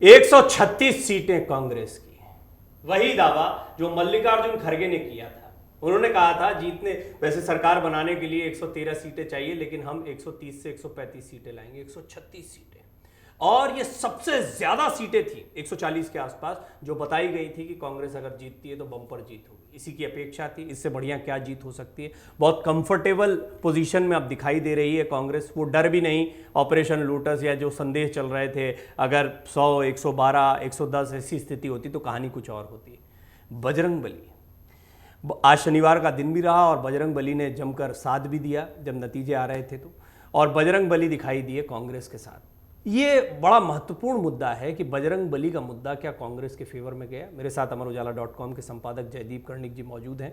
136 सीटें कांग्रेस की। वही दावा जो मल्लिकार्जुन खड़गे ने किया था। उन्होंने कहा था जीतने, वैसे सरकार बनाने के लिए 113 सीटें चाहिए, लेकिन हम 130 से 135 सीटें लाएंगे। 136 सीटें, और ये सबसे ज्यादा सीटें थी 140 के आसपास, जो बताई गई थी कि कांग्रेस अगर जीतती है तो बम्पर जीत होगी। इसी की अपेक्षा थी, इससे बढ़िया क्या जीत हो सकती है। बहुत कंफर्टेबल पोजीशन में अब दिखाई दे रही है कांग्रेस। वो डर भी नहीं ऑपरेशन लोटस या जो संदेश चल रहे थे, अगर 100, 112, 110 ऐसी स्थिति होती तो कहानी कुछ और होती। बजरंग बली, आज शनिवार का दिन भी रहा और बजरंग बली ने जमकर साथ भी दिया जब नतीजे आ रहे थे तो, और बजरंग बली दिखाई दिए कांग्रेस के साथ। ये बड़ा महत्वपूर्ण मुद्दा है कि बजरंग बली का मुद्दा क्या कांग्रेस के फेवर में गया। मेरे साथ अमरउजाला.com के संपादक जयदीप कर्णिक जी मौजूद हैं।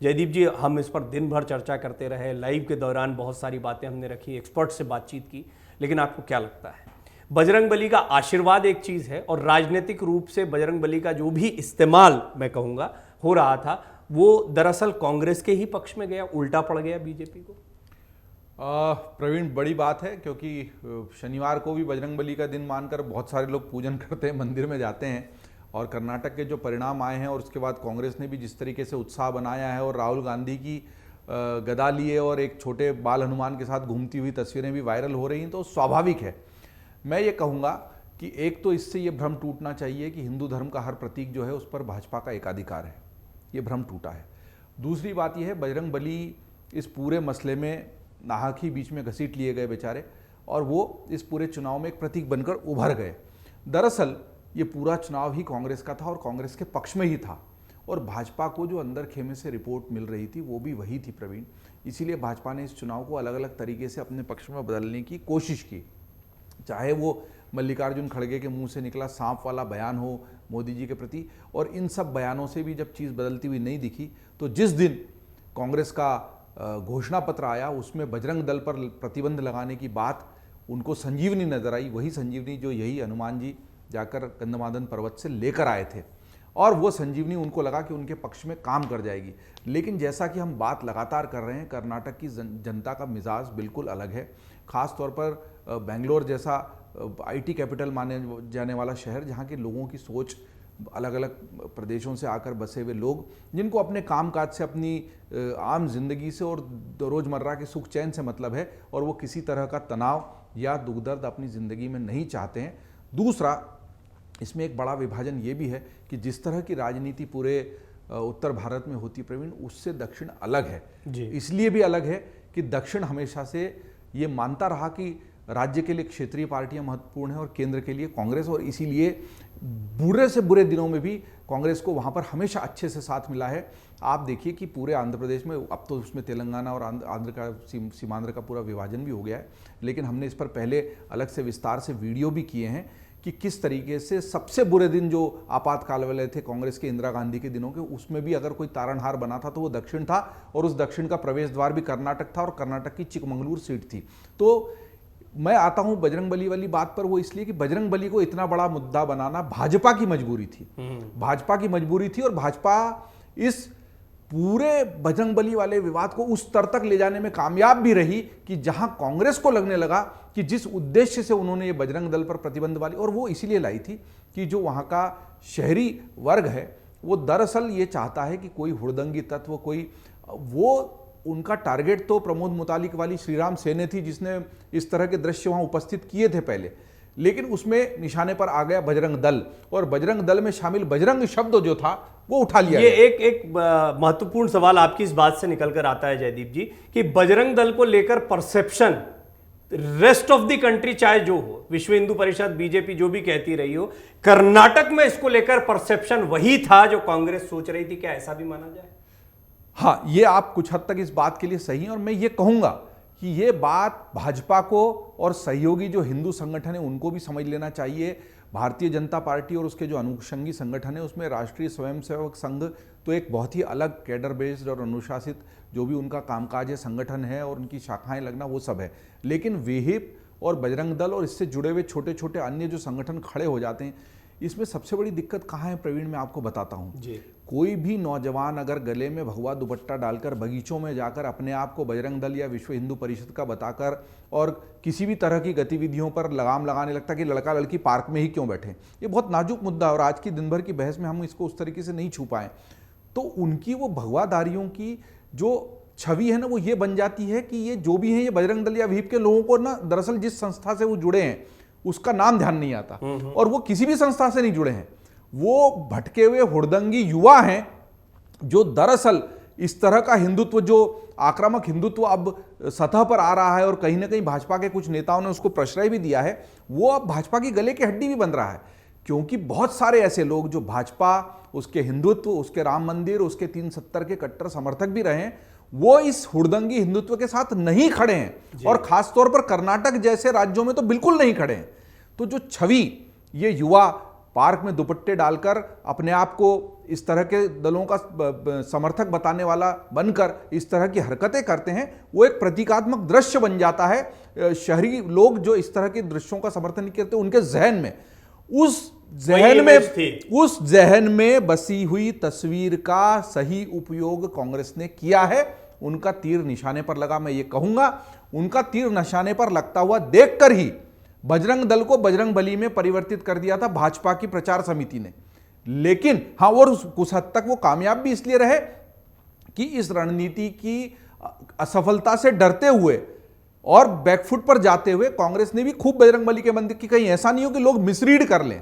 जयदीप जी, हम इस पर दिन भर चर्चा करते रहे, लाइव के दौरान बहुत सारी बातें हमने रखी, एक्सपर्ट से बातचीत की, लेकिन आपको क्या लगता है बजरंग बली का आशीर्वाद एक चीज़ है और राजनीतिक रूप से बजरंग बली का जो भी इस्तेमाल मैं कहूँगा हो रहा था, वो दरअसल कांग्रेस के ही पक्ष में गया, उल्टा पड़ गया बीजेपी को? प्रवीण, बड़ी बात है, क्योंकि शनिवार को भी बजरंग बली का दिन मानकर बहुत सारे लोग पूजन करते हैं, मंदिर में जाते हैं, और कर्नाटक के जो परिणाम आए हैं और उसके बाद कांग्रेस ने भी जिस तरीके से उत्साह बनाया है और राहुल गांधी की गदा लिए और एक छोटे बाल हनुमान के साथ घूमती हुई तस्वीरें भी वायरल हो रही हैं, तो स्वाभाविक है। मैं ये कहूँगा कि एक तो इससे ये भ्रम टूटना चाहिए कि हिंदू धर्म का हर प्रतीक जो है उस पर भाजपा का एकाधिकार है, ये भ्रम टूटा है। दूसरी बात यह है, बजरंग बली इस पूरे मसले में नाहक ही बीच में घसीट लिए गए बेचारे, और वो इस पूरे चुनाव में एक प्रतीक बनकर उभर गए। दरअसल ये पूरा चुनाव ही कांग्रेस का था और कांग्रेस के पक्ष में ही था, और भाजपा को जो अंदर खेमे से रिपोर्ट मिल रही थी वो भी वही थी प्रवीण। इसीलिए भाजपा ने इस चुनाव को अलग अलग तरीके से अपने पक्ष में बदलने की कोशिश की। चाहे वो मल्लिकार्जुन खड़गे के मुंह से निकला सांप वाला बयान हो मोदी जी के प्रति, और इन सब बयानों से भी जब चीज़ बदलती हुई नहीं दिखी, तो जिस दिन कांग्रेस का घोषणा पत्र आया उसमें बजरंग दल पर प्रतिबंध लगाने की बात उनको संजीवनी नजर आई, वही संजीवनी जो यही हनुमान जी जाकर गंधमादन पर्वत से लेकर आए थे, और वो संजीवनी उनको लगा कि उनके पक्ष में काम कर जाएगी। लेकिन जैसा कि हम बात लगातार कर रहे हैं, कर्नाटक की जनता का मिजाज बिल्कुल अलग है। खास तौर पर बेंगलोर जैसा IT कैपिटल माने जाने वाला शहर, जहाँ के लोगों की सोच, अलग अलग प्रदेशों से आकर बसे हुए लोग, जिनको अपने कामकाज से, अपनी आम जिंदगी से और रोज़मर्रा के सुख चैन से मतलब है, और वो किसी तरह का तनाव या दुख दर्द अपनी ज़िंदगी में नहीं चाहते हैं। दूसरा, इसमें एक बड़ा विभाजन ये भी है कि जिस तरह की राजनीति पूरे उत्तर भारत में होती प्रवीण, उससे दक्षिण अलग है। इसलिए भी अलग है कि दक्षिण हमेशा से ये मानता रहा कि राज्य के लिए क्षेत्रीय पार्टियां महत्वपूर्ण हैं और केंद्र के लिए कांग्रेस, और इसीलिए बुरे से बुरे दिनों में भी कांग्रेस को वहां पर हमेशा अच्छे से साथ मिला है। आप देखिए कि पूरे आंध्र प्रदेश में, अब तो उसमें तेलंगाना और आंध्र का सीमांध्र का पूरा विभाजन भी हो गया है, लेकिन हमने इस पर पहले अलग से विस्तार से वीडियो भी किए हैं कि किस तरीके से सबसे बुरे दिन जो आपातकाल वाले थे कांग्रेस के, इंदिरा गांधी के दिनों के, उसमें भी अगर कोई तारणहार बना था तो वो दक्षिण था, और उस दक्षिण का प्रवेश द्वार भी कर्नाटक था, और कर्नाटक की चिकमंगलूर सीट थी। तो मैं आता हूं बजरंग बली वाली बात पर, वो इसलिए कि बजरंग बली को इतना बड़ा मुद्दा बनाना भाजपा की मजबूरी थी। भाजपा की मजबूरी थी, और भाजपा इस पूरे बजरंग बली वाले विवाद को उस स्तर तक ले जाने में कामयाब भी रही कि जहां कांग्रेस को लगने लगा कि जिस उद्देश्य से उन्होंने ये बजरंग दल पर प्रतिबंध वाली, और वो इसीलिए लाई थी कि जो वहां का शहरी वर्ग है वो दरअसल ये चाहता है कि कोई हुड़दंगी तत्व, कोई, वो उनका टारगेट तो प्रमोद मुतालिक वाली श्रीराम सेने थी, जिसने इस तरह के दृश्य वहां उपस्थित किए थे पहले, लेकिन उसमें निशाने पर आ गया बजरंग दल, और बजरंग दल में शामिल बजरंग शब्द जो था वो उठा लिया। ये एक महत्वपूर्ण सवाल आपकी इस बात से निकल कर आता है जयदीप जी, कि बजरंग दल को लेकर perception rest of the country, चाहे जो हो, विश्व हिंदू परिषद, बीजेपी जो भी कहती रही हो, कर्नाटक में इसको लेकर परसेप्शन वही था जो कांग्रेस सोच रही थी। क्या ऐसा भी माना जाए? हाँ, ये आप कुछ हद तक इस बात के लिए सही हैं, और मैं ये कहूँगा कि ये बात भाजपा को और सहयोगी जो हिंदू संगठन है उनको भी समझ लेना चाहिए। भारतीय जनता पार्टी और उसके जो अनुषंगी संगठन है, उसमें राष्ट्रीय स्वयंसेवक संघ तो एक बहुत ही अलग कैडर बेस्ड और अनुशासित जो भी उनका कामकाज है, संगठन है, और उनकी शाखाएं लगना, वो सब है। लेकिन विहिप और बजरंग दल और इससे जुड़े हुए छोटे छोटे अन्य जो संगठन खड़े हो जाते हैं, इसमें सबसे बड़ी दिक्कत कहाँ है प्रवीण, मैं आपको बताता हूँ। कोई भी नौजवान अगर गले में भगवा दुपट्टा डालकर बगीचों में जाकर अपने आप को बजरंग दल या विश्व हिंदू परिषद का बताकर और किसी भी तरह की गतिविधियों पर लगाम लगाने लगता कि लड़का लड़की पार्क में ही क्यों बैठे, ये बहुत नाजुक मुद्दा है और आज की दिन भर की बहस में हम इसको उस तरीके से नहीं छू पाएं। तो उनकी वो भगवाधारियों की जो छवि है ना, वो ये बन जाती है कि ये जो भी है ये बजरंग दल या व्हीप के लोगों को ना दरअसल जिस संस्था से वो जुड़े हैं उसका नाम ध्यान नहीं आता और वो किसी भी संस्था से नहीं जुड़े हैं, वो भटके हुए हुड़दंगी युवा हैं जो दरअसल इस तरह का हिंदुत्व, जो आक्रामक हिंदुत्व अब सतह पर आ रहा है और कहीं ना कहीं भाजपा के कुछ नेताओं ने उसको प्रश्रय भी दिया है, वो अब भाजपा की गले की हड्डी भी बन रहा है। क्योंकि बहुत सारे ऐसे लोग जो भाजपा, उसके हिंदुत्व, उसके राम मंदिर, उसके 370 के कट्टर समर्थक भी रहे हैं, वो इस हुड़दंगी हिंदुत्व के साथ नहीं खड़े हैं और खासतौर पर कर्नाटक जैसे राज्यों में तो बिल्कुल नहीं खड़े हैं। तो जो छवि ये युवा पार्क में दुपट्टे डालकर अपने आप को इस तरह के दलों का समर्थक बताने वाला बनकर इस तरह की हरकतें करते हैं, वो एक प्रतीकात्मक दृश्य बन जाता है। शहरी लोग जो इस तरह के दृश्यों का समर्थन नहीं करते, उनके जहन में उस जहन में बसी हुई तस्वीर का सही उपयोग कांग्रेस ने किया है। उनका तीर निशाने पर लगा, मैं ये कहूंगा उनका तीर निशाने पर लगता हुआ देखकर ही बजरंग दल को बजरंग बली में परिवर्तित कर दिया था भाजपा की प्रचार समिति ने। लेकिन हाँ, और उस हद तक वो कामयाब भी इसलिए रहे कि इस रणनीति की असफलता से डरते हुए और बैकफुट पर जाते हुए कांग्रेस ने भी खूब बजरंग बली के मंदिर की, कहीं ऐसा नहीं हो कि लोग मिसरीड कर लें।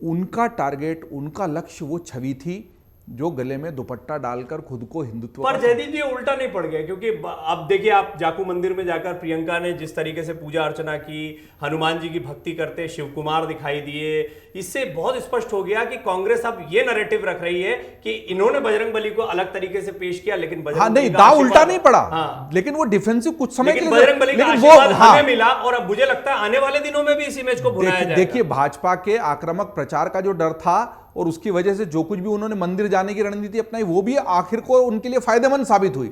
उनका टारगेट, उनका लक्ष्य वो छवि थी जो गले में दुपट्टा डालकर खुद को हिंदुत्व। पर जयदीप जी उल्टा नहीं पड़ गया, क्योंकि अब देखिए आप जाकू मंदिर में जाकर प्रियंका ने जिस तरीके से पूजा अर्चना की, हनुमान जी की भक्ति करते शिव कुमार दिखाई दिए, इससे बहुत स्पष्ट हो गया कि कांग्रेस अब ये नैरेटिव रख रही है कि इन्होंने बजरंग बली को अलग तरीके से पेश किया, लेकिन नहीं, दांव उल्टा नहीं पड़ा, लेकिन वो डिफेंसिव कुछ समय के लिए बजरंग बली का आशीर्वाद हमें मिला और अब मुझे लगता है आने वाले दिनों में भी इस इमेज को बुलाया जाएगा। देखिए, भाजपा के आक्रामक प्रचार का जो डर था और उसकी वजह से जो कुछ भी उन्होंने मंदिर जाने की रणनीति अपनाई, वो भी आखिर को उनके लिए फायदेमंद साबित हुई।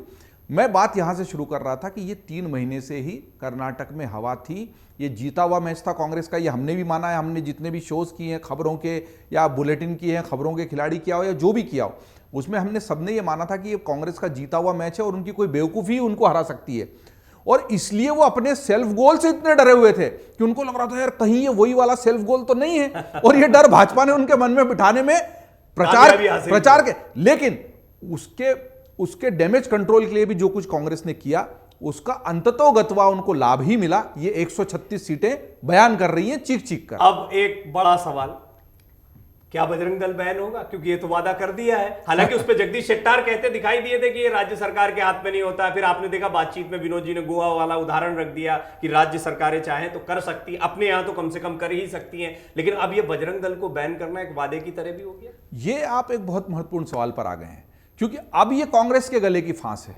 मैं बात यहां से शुरू कर रहा था कि ये 3 महीने से ही कर्नाटक में हवा थी, ये जीता हुआ मैच था कांग्रेस का। ये हमने भी माना है, हमने जितने भी शोज किए हैं खबरों के या बुलेटिन किए हैं, खबरों के खिलाड़ी किया हो या जो भी किया हो, उसमें हमने सबने ये माना था कि ये कांग्रेस का जीता हुआ मैच है और उनकी कोई बेवकूफ़ी उनको हरा सकती है। और इसलिए वो अपने सेल्फ गोल से इतने डरे हुए थे कि उनको लग रहा था यार कहीं ये वही वाला सेल्फ गोल तो नहीं है, और ये डर भाजपा ने उनके मन में बिठाने में प्रचार के, लेकिन उसके डैमेज कंट्रोल के लिए भी जो कुछ कांग्रेस ने किया उसका अंततोगत्वा उनको लाभ ही मिला। ये 136 सीटें बयान कर रही हैं चीख चीख कर। अब एक बड़ा सवाल, क्या बजरंग दल बैन होगा? क्योंकि ये तो वादा कर दिया है। हालांकि उस पर जगदीश शेट्टार कहते दिखाई दिए थे कि ये राज्य सरकार के हाथ में नहीं होता। फिर आपने देखा बातचीत में विनोद जी ने गोवा वाला उदाहरण रख दिया कि राज्य सरकारें चाहें तो कर सकती, अपने यहां तो कम से कम कर ही सकती हैं। लेकिन अब ये बजरंग दल को बैन करना एक वादे की तरह भी हो गया। ये आप एक बहुत महत्वपूर्ण सवाल पर आ गए हैं, क्योंकि अब ये कांग्रेस के गले की फांस है।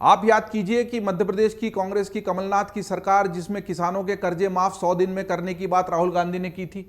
आप याद कीजिए कि मध्य प्रदेश की कांग्रेस की कमलनाथ की सरकार, जिसमें किसानों के कर्जे माफ 100 दिन में करने की बात राहुल गांधी ने की थी,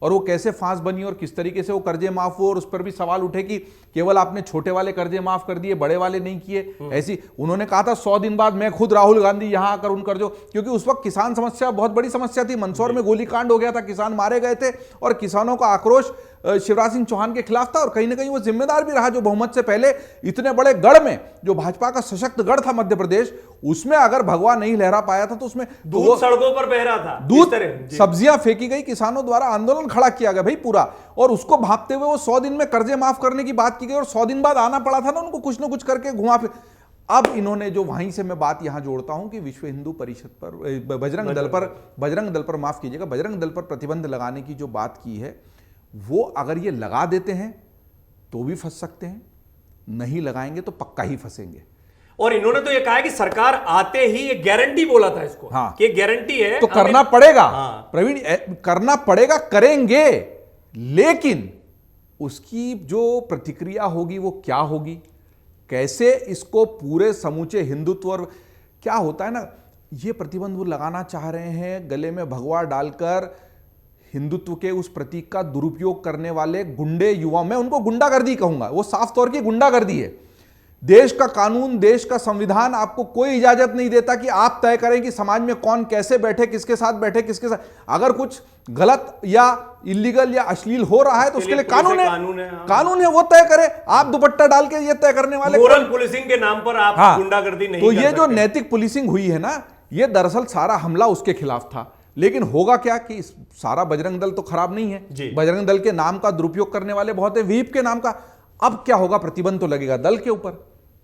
और वो कैसे फांस बनी और किस तरीके से वो कर्जे माफ हुए, और उस पर भी सवाल उठे कि केवल आपने छोटे वाले कर्जे माफ कर दिए, बड़े वाले नहीं किए। ऐसी उन्होंने कहा था 100 दिन बाद मैं खुद राहुल गांधी यहां आकर उन कर्जों, क्योंकि उस वक्त किसान समस्या बहुत बड़ी समस्या थी। मंदसौर में गोलीकांड हो गया था, किसान मारे गए थे और किसानों का आक्रोश शिवराज सिंह चौहान के खिलाफ था, और कहीं ना कहीं वो जिम्मेदार भी रहा जो बहुमत से पहले इतने बड़े गढ़ में, जो भाजपा का सशक्त गढ़ था मध्य प्रदेश, उसमें अगर भगवा नहीं लहरा पाया था तो उसमें दूध सड़कों पर बह रहा था, दूध सब्जियां फेंकी गई, किसानों द्वारा आंदोलन खड़ा किया गया भाई पूरा, और उसको भांपते हुए वो 100 दिन में कर्जे माफ करने की बात की गई और 100 दिन बाद आना पड़ा था ना उनको कुछ ना कुछ करके घुमा फिर। अब इन्होंने जो, वहीं से मैं बात यहां जोड़ता हूं कि विश्व हिंदू परिषद पर, बजरंग दल पर माफ कीजिएगा, बजरंग दल पर प्रतिबंध लगाने की जो बात की है, वो अगर ये लगा देते हैं तो भी फंस सकते हैं, नहीं लगाएंगे तो पक्का ही फंसेंगे। और इन्होंने तो ये कहा है कि सरकार आते ही ये गारंटी बोला था इसको, हाँ, कि गारंटी है तो करना पड़ेगा। हाँ, प्रवीण, करना पड़ेगा, करेंगे, लेकिन उसकी जो प्रतिक्रिया होगी वो क्या होगी, कैसे इसको पूरे समूचे हिंदुत्व, और क्या होता है ना, ये प्रतिबंध वो लगाना चाह रहे हैं गले में भगवा डालकर हिंदुत्व के उस प्रतीक का दुरुपयोग करने वाले गुंडे युवा, मैं उनको गुंडागर्दी कहूंगा, वो साफ तौर की गुंडागर्दी है। देश का कानून, देश का संविधान आपको कोई इजाजत नहीं देता कि आप तय करें कि समाज में कौन कैसे बैठे, किसके साथ बैठे, किसके साथ। अगर कुछ गलत या इलीगल या अश्लील हो रहा है तो उसके लिए कानून है, कानून है, वो तय करे। आप दुपट्टा डाल के ये तय करने वाले मोरल पुलिसिंग के नाम पर आप गुंडागर्दी नहीं तो कर ये जो सकते। नैतिक पुलिसिंग हुई है ना, ये दरअसल सारा हमला उसके खिलाफ था। लेकिन होगा क्या कि सारा बजरंग दल तो खराब नहीं है, बजरंग दल के नाम का दुरुपयोग करने वाले बहुत है, व्हीप के नाम का। अब क्या होगा, प्रतिबंध तो लगेगा दल के ऊपर।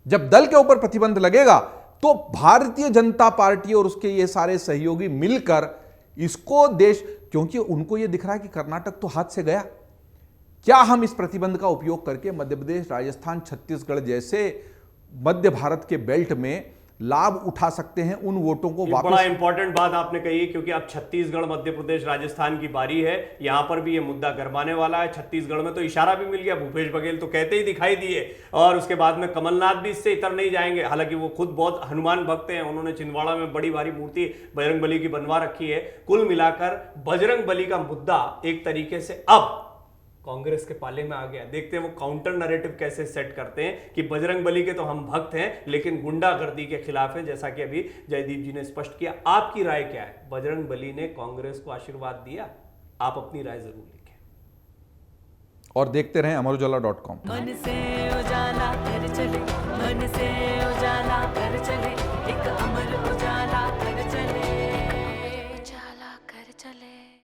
जब दल के ऊपर प्रतिबंध लगेगा तो भारतीय जनता पार्टी और उसके ये सारे सहयोगी मिलकर इसको देश, क्योंकि उनको ये दिख रहा है कि कर्नाटक तो हाथ से गया, क्या हम इस प्रतिबंध का उपयोग करके मध्य प्रदेश, राजस्थान, छत्तीसगढ़ जैसे मध्य भारत के बेल्ट में लाभ उठा सकते हैं, उन वोटों को वापस। बड़ा इंपॉर्टेंट बात आपने कही है, क्योंकि अब छत्तीसगढ़, मध्य प्रदेश, राजस्थान की बारी है। यहां पर भी ये मुद्दा गरमाने वाला है। छत्तीसगढ़ में तो इशारा भी मिल गया, भूपेश बघेल तो कहते ही दिखाई दिए, और उसके बाद में कमलनाथ भी इससे इतर नहीं जाएंगे। हालांकि वो खुद बहुत हनुमान भक्त हैं, उन्होंने छिंदवाड़ा में बड़ी भारी मूर्ति बजरंग बली की बनवा रखी है। कुल मिलाकर बजरंग बली का मुद्दा एक तरीके से अब कांग्रेस के पाले में आ गया। देखते हैं वो काउंटर नैरेटिव कैसे सेट करते हैं कि बजरंग बली के तो हम भक्त हैं लेकिन गुंडागर्दी के खिलाफ है, जैसा कि अभी जयदीप जी ने स्पष्ट किया। आपकी राय क्या है? बजरंग बली ने कांग्रेस को आशीर्वाद दिया? आप अपनी राय जरूर लिखें और देखते रहें अमर उजाला.com। मन से उजाला कर चले, मन से